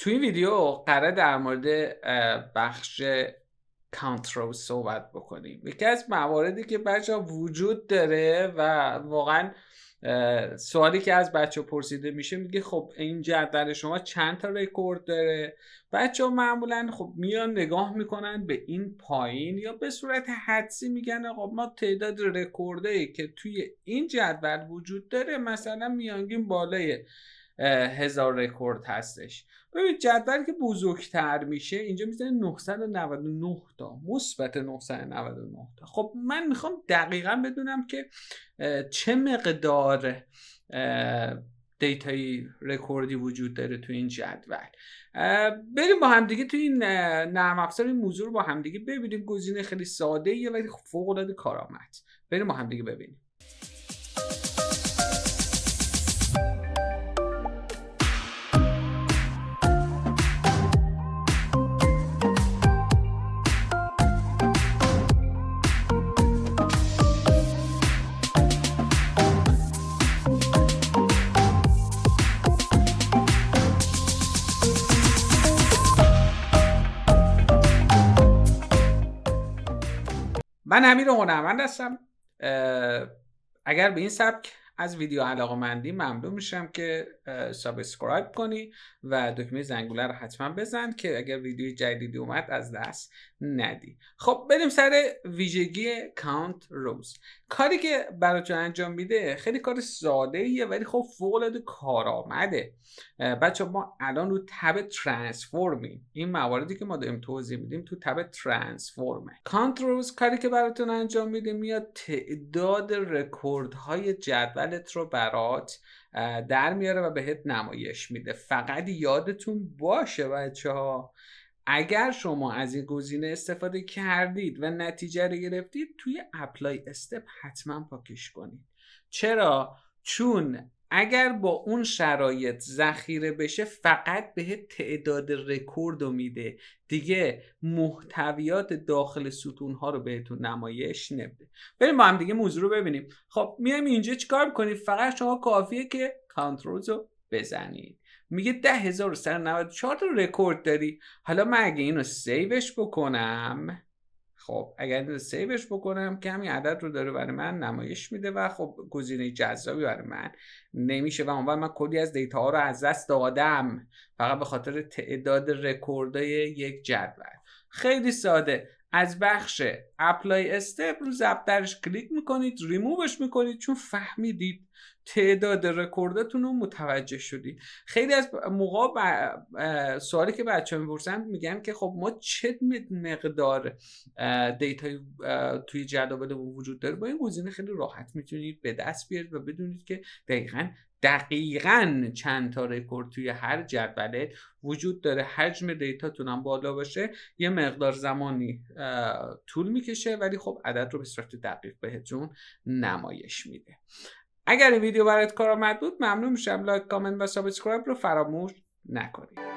تو این ویدیو قراره در مورد بخش کانترول صحبت بکنیم. یکی از مواردی که بچه‌ها وجود داره و واقعا سوالی که از بچه پرسیده میشه، میگه خب این جدول شما چند تا رکورد داره؟ بچه‌ها معمولا خب میان نگاه میکنن به این پایین یا به صورت حدسی میگن خب ما تعداد رکوردایی که توی این جدول وجود داره مثلا میانگین بالای 1000 رکورد هستش. ببین جدولی که بزرگتر میشه اینجا میزنه 999 تا، مثبت 999 تا. خب من میخوام دقیقا بدونم که چه مقدار دیتایی رکوردی وجود داره تو این جدول. بریم با همدیگه تو این نرم افزار این موضوع رو با همدیگه ببینیم. گزینه خیلی ساده ایه ولی فوق العاده کارآمد. بریم با همدیگه ببینیم. من امیر هنرمند هستم. اگر به این سبک از ویدیو علاقه‌مندی ممنون میشم که سابسکرایب کنی و دکمه زنگوله رو حتما بزن که اگر ویدیو جدیدی اومد از دست ندی. خب بریم سر ویژگی کانت روز. کاری که براتون انجام میده خیلی کار ساده ایه ولی خب فوق العاده کارآمده. بچه‌ها ما الان رو تب ترانسفورمیم. این مواردی که ما داریم توضیح میدیم تو تب ترانسفورمه. کانت روز کاری که براتون انجام میده میاد تعداد رکوردهای جدولت رو برات در میاره و بهت نمایش میده. فقط یادتون باشه بچه‌ها اگر شما از این گزینه استفاده کردید و نتیجه رو گرفتید توی اپلای استپ حتما پاکش کنید. چرا؟ چون اگر با اون شرایط ذخیره بشه فقط به تعداد رکورد رو میده، دیگه محتویات داخل ستون ها رو بهتون نمایش نمیده. بریم با هم دیگه موضوع رو ببینیم. خب میایم اینجا چیکار کنید؟ فقط شما کافیه که کانترل رو بزنید. میگه 10194 تا رکورد داری. حالا من اگه اینو سیوش بکنم، خب اگر اینو سیوش بکنم که همین عدد رو داره برای من نمایش میده و خب گزینه جذابی برای من نمیشه و اونور من کلی از دیتا ها رو از دست دادم فقط به خاطر تعداد رکوردای یک جدول. خیلی ساده، از بخش اپلای استپ رو ضبط کلیک میکنید، ریمووش میکنید چون فهمیدید تعداد رکورداتون رو متوجه شدید. خیلی از موقع سوالی که بچه‌ها میپرسن میگن که خب ما چه مقدار دیتایی توی جدول وجود داره. با این گزینه خیلی راحت میتونید به دست بیارید و بدونید که دقیقاً چند تا رکورد توی هر جدول وجود داره. حجم دیتاتون هم بالا باشه یه مقدار زمانی طول میکشه ولی خب عدد رو به صورت دقیق بهتون نمایش میده. اگر این ویدیو برات کارآمد بود ممنون میشم لایک، کامنت و سابسکرایب رو فراموش نکنید.